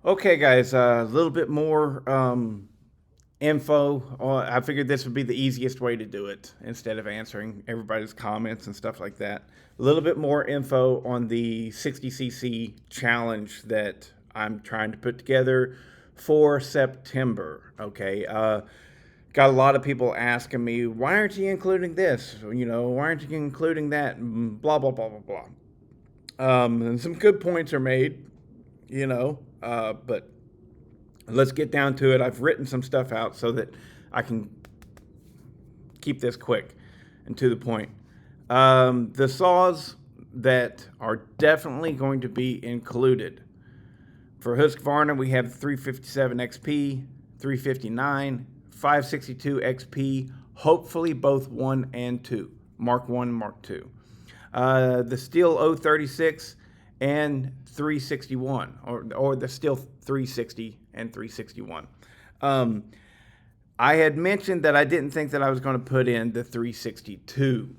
Okay, guys, a little bit more info. I figured this would be the easiest way to do it instead of answering everybody's comments and stuff like that. A little bit more info on the 60cc challenge that I'm trying to put together for September. Okay, got a lot of people asking me, why aren't you including this? Why aren't you including that? Blah, blah, blah, blah, blah. And some good points are made, but let's get down to it. I've written some stuff out so that I can keep this quick and to the point. The saws that are definitely going to be included for Husqvarna, we have 357 XP, 359, 562 XP, hopefully both 1 and 2, Mark 1, Mark 2. The Steel 036 and 361, or the Steel 360 and 361. I had mentioned that I didn't think that I was going to put in the 362.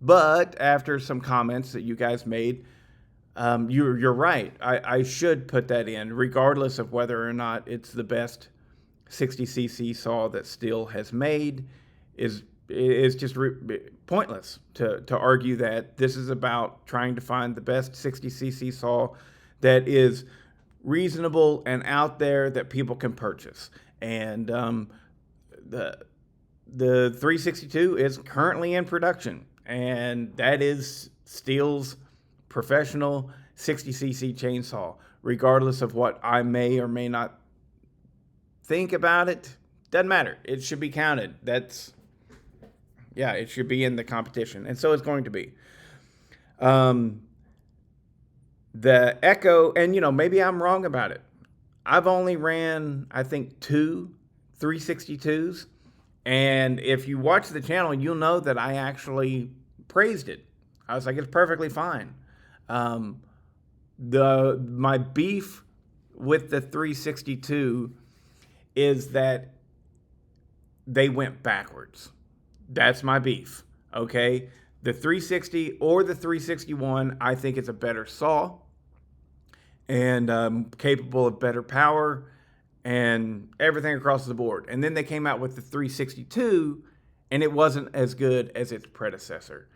But after some comments that you guys made, you're right. I should put that in, regardless of whether or not it's the best 60cc saw that Steel has made. Is just pointless to argue that this is about trying to find the best 60cc saw that is reasonable and out there that people can purchase. And the the 362 is currently in production, and that is Steel's professional 60cc chainsaw. Regardless of what I may or may not think about it, doesn't matter. It should be counted. It should be in the competition, and so it's going to be. Um, the Echo, and maybe I'm wrong about it. I've only ran, I think, two 362s. And if you watch the channel, you'll know that I actually praised it. I was like, it's perfectly fine. Um, my beef with the 362 is that they went backwards. That's my beef. Okay, the 360 or the 361, I think it's a better saw and capable of better power and everything across the board. And then they came out with the 362, and it wasn't as good as its predecessor.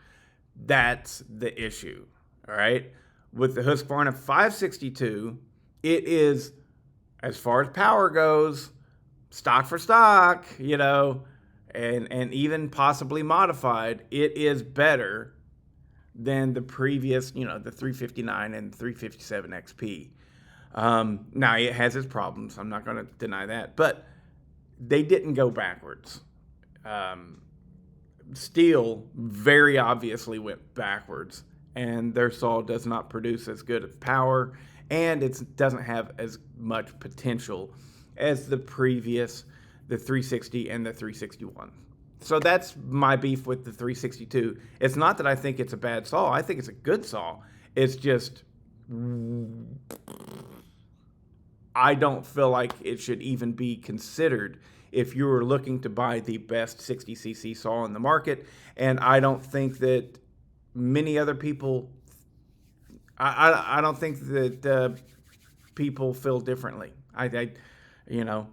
That's the issue. All right. With the Husqvarna 562, it is, as far as power goes, stock for stock, and even possibly modified, it is better than the previous, the 359 and 357 XP. Now, it has its problems. I'm not going to deny that. But they didn't go backwards. Steel very obviously went backwards, and their saw does not produce as good of power, and it doesn't have as much potential as the 360 and the 361. So that's my beef with the 362. It's not that I think it's a bad saw. I think it's a good saw. It's just I don't feel like it should even be considered if you were looking to buy the best 60cc saw in the market. And I don't think that many other people, I don't think that people feel differently. You know,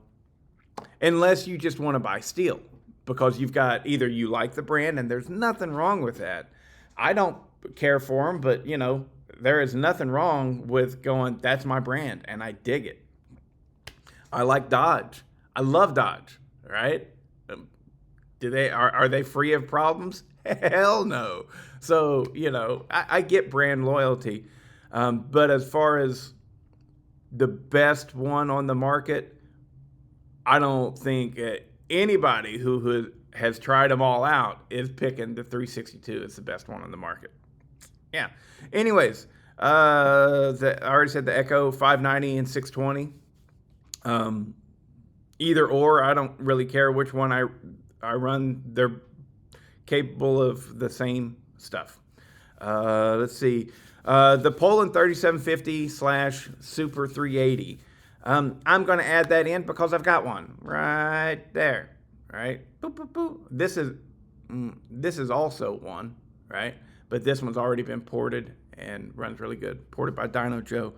unless you just want to buy Steel because you've got either you like the brand and there's nothing wrong with that. I don't care for them, but there is nothing wrong with going, that's my brand and I dig it. I like Dodge. I love Dodge, right? Do they are they free of problems? Hell no. So, I get brand loyalty. But as far as the best one on the market, I don't think anybody who has tried them all out is picking the 362 as the best one on the market. Yeah. Anyways, I already said the Echo 590 and 620. Either or, I don't really care which one I run. They're capable of the same stuff. Let's see. The Poland 3750 slash Super 380. I'm going to add that in because I've got one right there. Right? Boop, boop, boop. This is also one, right? But this one's already been ported and runs really good. Ported by Dino Joe.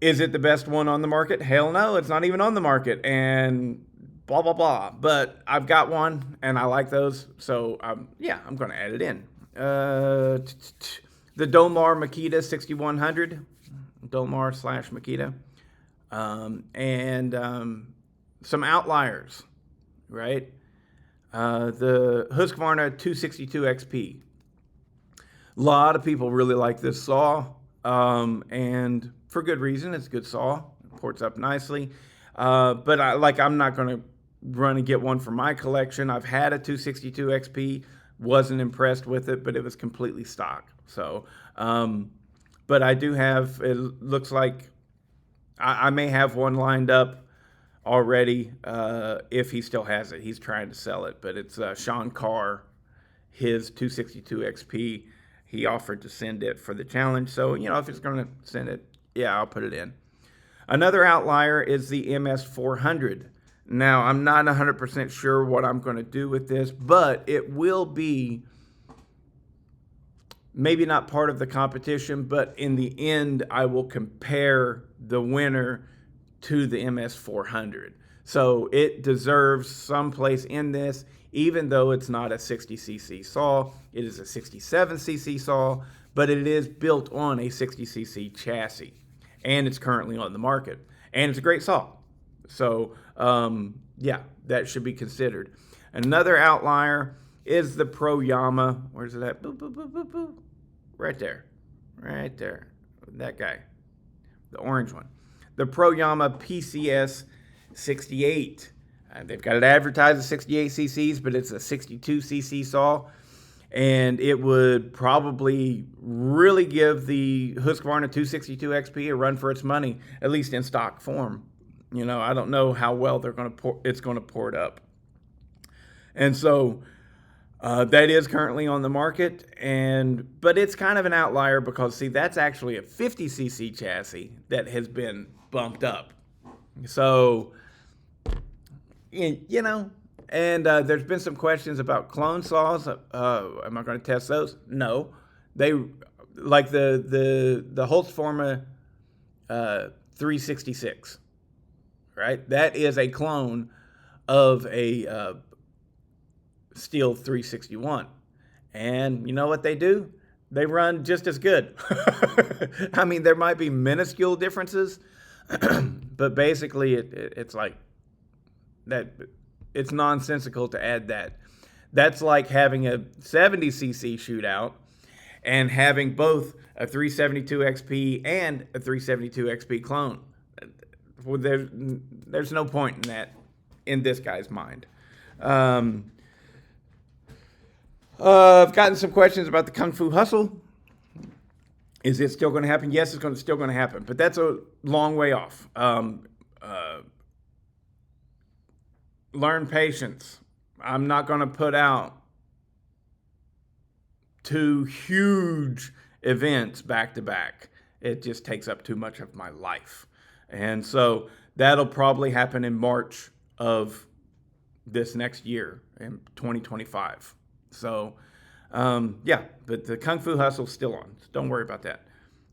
Is it the best one on the market? Hell no, it's not even on the market, and blah blah blah. But I've got one, and I like those, so yeah, I'm going to add it in. The Domar Makita 6100, Domar / Makita, and some outliers, right? The Husqvarna 262 XP. A lot of people really like this saw, and for good reason. It's a good saw. It ports up nicely. But I'm not going to run and get one for my collection. I've had a 262 XP. Wasn't impressed with it, but it was completely stock. So, but I do have, it looks like I may have one lined up already if he still has it. He's trying to sell it, but it's Sean Carr, his 262 XP. He offered to send it for the challenge. So, if it's going to send it, yeah, I'll put it in. Another outlier is the MS400. Now, I'm not 100% sure what I'm going to do with this, but it will be maybe not part of the competition, but in the end, I will compare the winner to the MS400. So it deserves some place in this, even though it's not a 60cc saw. It is a 67cc saw, but it is built on a 60cc chassis, and it's currently on the market, and it's a great saw. So yeah, that should be considered. Another outlier is the Pro-Yama. Where's it at? Boop, boop, boop, boop, boop. Right there. Right there. That guy. The orange one. The Pro-Yama PCS 68. They've got it advertised as 68 cc's, but it's a 62 cc saw. And it would probably really give the Husqvarna 262 XP a run for its money, at least in stock form. I don't know how well it's going to port up. And so that is currently on the market, but it's kind of an outlier because, see, that's actually a 50cc chassis that has been bumped up. So, and there's been some questions about clone saws. Am I going to test those? No. They, like the Holzforma 366, right? That is a clone of a Steel 361. And you know what they do? They run just as good. I mean, there might be minuscule differences, but basically it's like that. It's nonsensical to add that. That's like having a 70cc shootout and having both a 372 XP and a 372 XP clone. Well, there's no point in that in this guy's mind. I've gotten some questions about the Kung Fu Hustle. Is it still going to happen? Yes, it's still going to happen, but that's a long way off. Learn patience. I'm not going to put out 2 huge events back to back. It just takes up too much of my life. And so that'll probably happen in March of this next year, in 2025. So, yeah, but the Kung Fu Hustle is still on. So don't worry about that.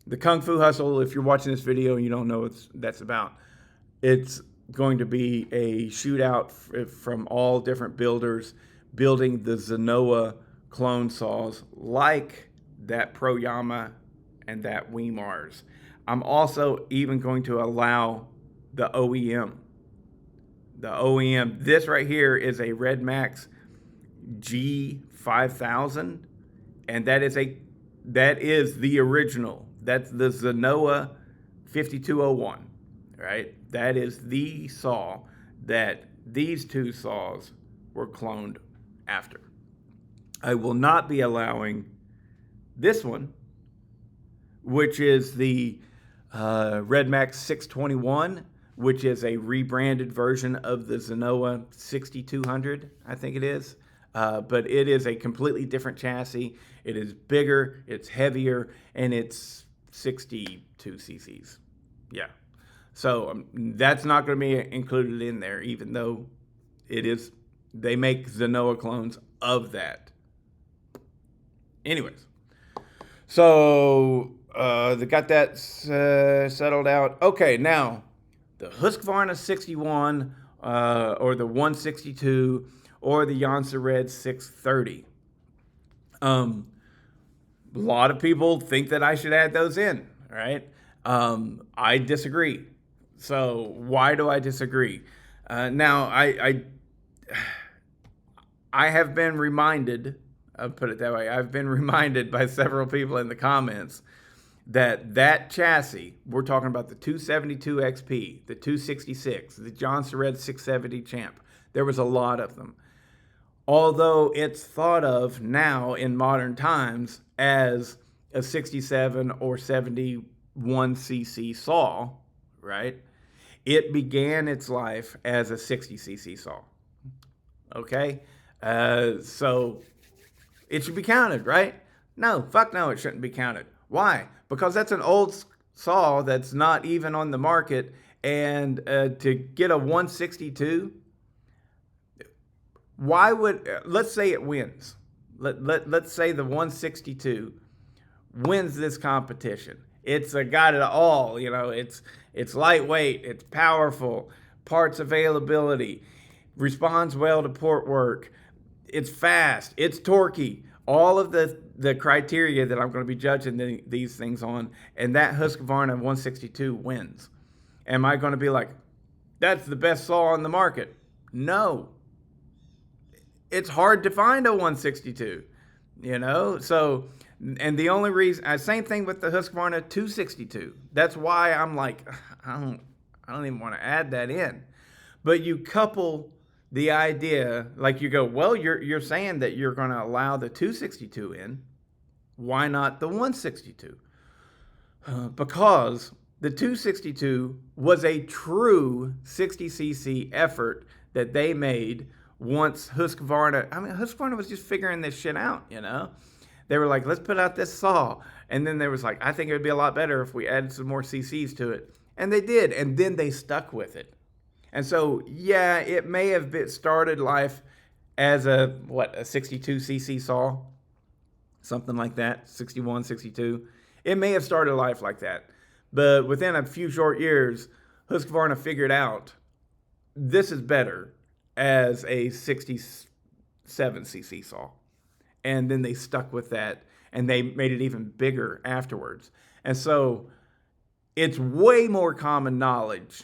The Kung Fu Hustle, if you're watching this video and you don't know what that's about, it's going to be a shootout from all different builders building the Zenoah clone saws like that Pro-Yama and that Weimars. I'm also even going to allow the OEM. The OEM, this right here is a Red Max G5000, and that is the original. That's the Zenoah 5201, right? That is the saw that these 2 saws were cloned after. I will not be allowing this one, which is the Red Max 621, which is a rebranded version of the Zenoah 6200, I think it is. But it is a completely different chassis. It is bigger, it's heavier, and it's 62 cc's. Yeah. So that's not going to be included in there, even though they make Zenoah clones of that. Anyways, so They got that settled out. Okay, now the Husqvarna 61 or the 162 or the Jonsered 630. A lot of people think that I should add those in, right? I disagree. So why do I disagree? Now, I have been reminded, I'll put it that way, I've been reminded by several people in the comments that chassis, we're talking about the 272 XP, the 266, the Jonsered 670 Champ, there was a lot of them. Although it's thought of now in modern times as a 67 or 71cc saw, right? It began its life as a 60cc saw. Okay? So it should be counted, right? No, fuck no, it shouldn't be counted. Why? Because that's an old saw that's not even on the market, and to get a 162, why would, let's say it wins. Let's say the 162 wins this competition. It's got it all, you know, it's lightweight, it's powerful, parts availability, responds well to port work, it's fast, it's torquey, all of the criteria that I'm going to be judging these things on, and that Husqvarna 162 wins. Am I going to be like, that's the best saw on the market? No. It's hard to find a 162, you know? So, and the only reason, same thing with the Husqvarna 262. That's why I'm like, I don't even want to add that in. But you couple the idea, like you go, well, you're saying that you're going to allow the 262 in. Why not the 162? Because the 262 was a true 60cc effort that they made once Husqvarna, Husqvarna was just figuring this shit out, you know? They were like, let's put out this saw. And then there was like, I think it would be a lot better if we added some more CCs to it. And they did. And then they stuck with it. And so, yeah, it may have started life as a 62cc saw, something like that, 61, 62. It may have started life like that. But within a few short years, Husqvarna figured out this is better as a 67cc saw. And then they stuck with that, and they made it even bigger afterwards. And so it's way more common knowledge,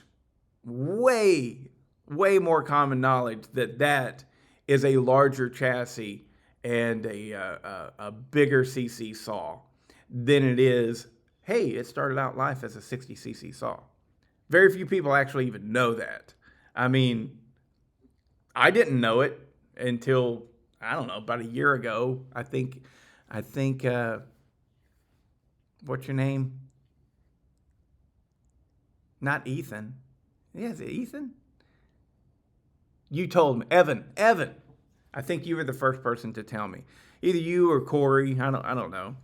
way more common knowledge that is a larger chassis and a bigger cc saw than it is, hey, it started out life as a 60cc saw. Very few people actually even know that. I mean, I didn't know it until, I don't know, about a year ago. I think, what's your name? Not Ethan. Yeah, is it Ethan? You told me. Evan. I think you were the first person to tell me. Either you or Corey. I don't know.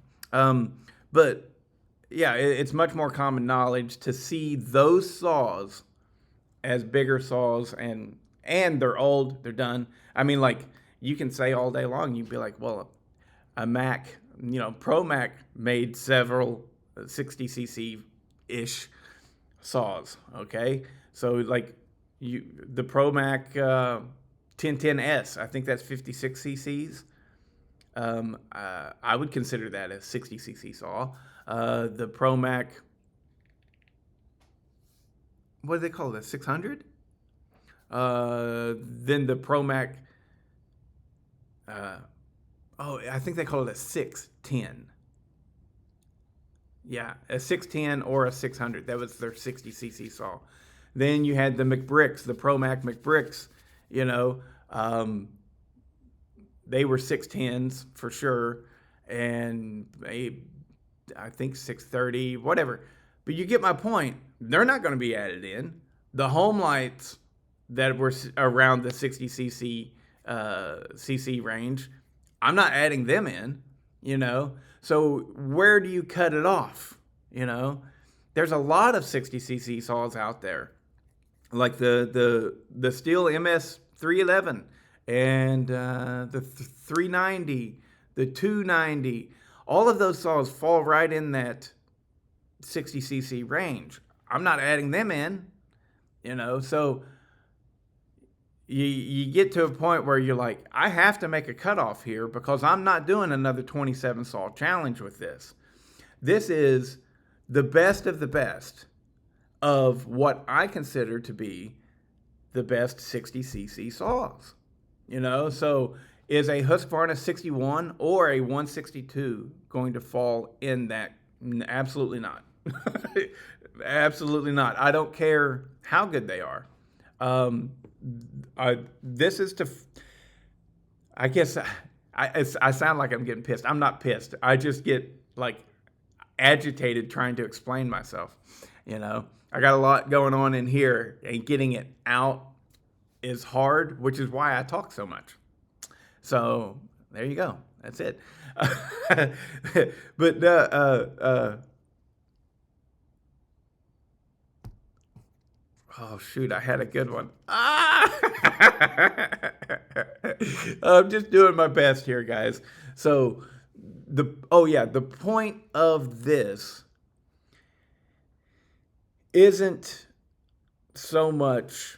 But yeah, it's much more common knowledge to see those saws as bigger saws, and they're old, they're done. I mean, like, you can say all day long, you'd be like, well, a Mac, you know, Pro Mac made several 60cc-ish saws, okay? So, like, the Pro Mac 1010S, I think that's 56 cc's. I would consider that a 60cc saw. The Pro Mac, what do they call it, 600? Then the Pro Mac, I think they call it a 610. Yeah, a 610 or a 600. That was their 60cc saw. Then you had the McBricks, the Pro Mac McBricks, you know. They were 610s for sure. And I think 630, whatever. But you get my point. They're not going to be added in. The home lights that were around the 60cc cc range, I'm not adding them in, you know. So where do you cut it off? You know, there's a lot of 60cc saws out there, like the Stihl MS 311 and the 390, the 290. All of those saws fall right in that 60cc range. I'm not adding them in, so you get to a point where you're like, I have to make a cutoff here because I'm not doing another 27 saw challenge with this. This is the best of the best of what I consider to be the best 60cc saws. So is a Husqvarna 61 or a 162 going to fall in that? Absolutely not. Absolutely not. I don't care how good they are. This is to, I guess, I sound like I'm getting pissed. I'm not pissed. I just get like agitated trying to explain myself. I got a lot going on in here, and getting it out is hard, which is why I talk so much. So there you go. That's it. But oh shoot, I had a good one. I'm just doing my best here, guys. So the point of this isn't so much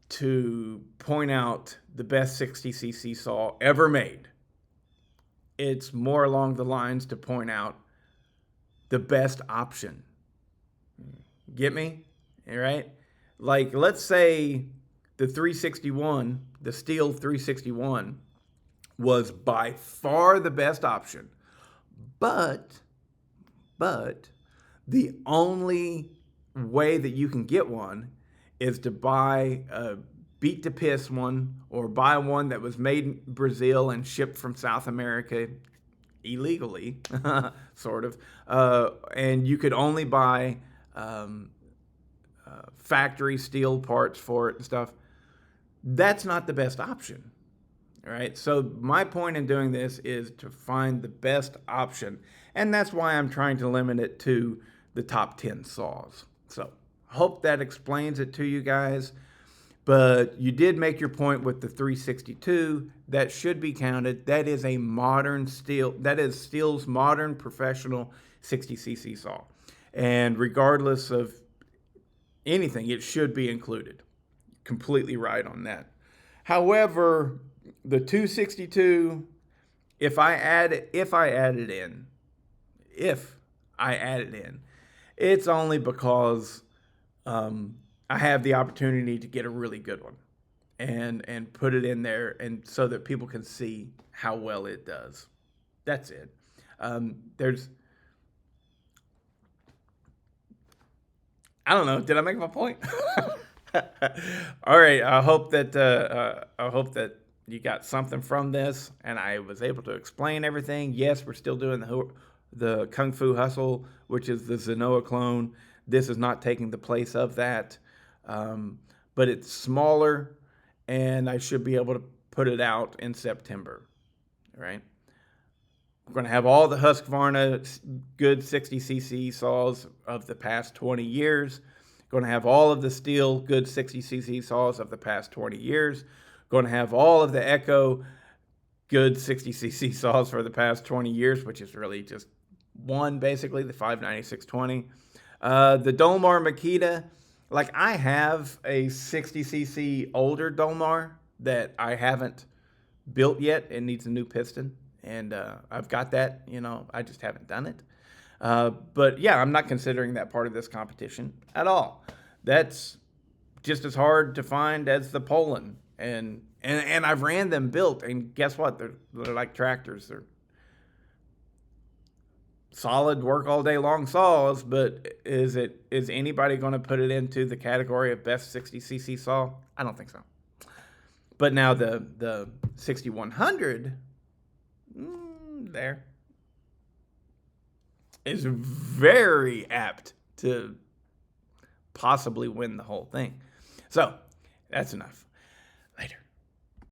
to point out the best 60cc saw ever made. It's more along the lines to point out the best option. Get me? All right? Like, let's say the 361, the Stihl 361, was by far the best option. But the only way that you can get one is to buy a beat to piss one, or buy one that was made in Brazil and shipped from South America illegally, sort of. And you could only buy factory Stihl parts for it and stuff. That's not the best option. All right. So my point in doing this is to find the best option. And that's why I'm trying to limit it to the top 10 saws. So hope that explains it to you guys. But you did make your point with the 362. That should be counted. That is a modern Stihl. That is Stihl's modern professional 60cc saw. And regardless of anything, it should be included. Completely right on that. However, the 262, if I add it in, it's only because I have the opportunity to get a really good one and put it in there, and so that people can see how well it does. That's it. I don't know. Did I make my point? All right. I hope that you got something from this, and I was able to explain everything. Yes, we're still doing the Kung Fu Hustle, which is the Zenoah clone. This is not taking the place of that, but it's smaller, and I should be able to put it out in September. All right. We're going to have all the Husqvarna good 60cc saws of the past 20 years. Going to have all of the Stihl good 60cc saws of the past 20 years. Going to have all of the Echo good 60cc saws for the past 20 years, which is really just one, basically, the 59620. The Dolmar Makita, like, I have a 60cc older Dolmar that I haven't built yet. It needs a new piston. And I've got that, I just haven't done it. But yeah, I'm not considering that part of this competition at all. That's just as hard to find as the Poland. And I've ran them built, and guess what? They're like tractors. They're solid, work all day long saws, but is anybody going to put it into the category of best 60cc saw? I don't think so. But now the 6100 there is very apt to possibly win the whole thing. So that's enough.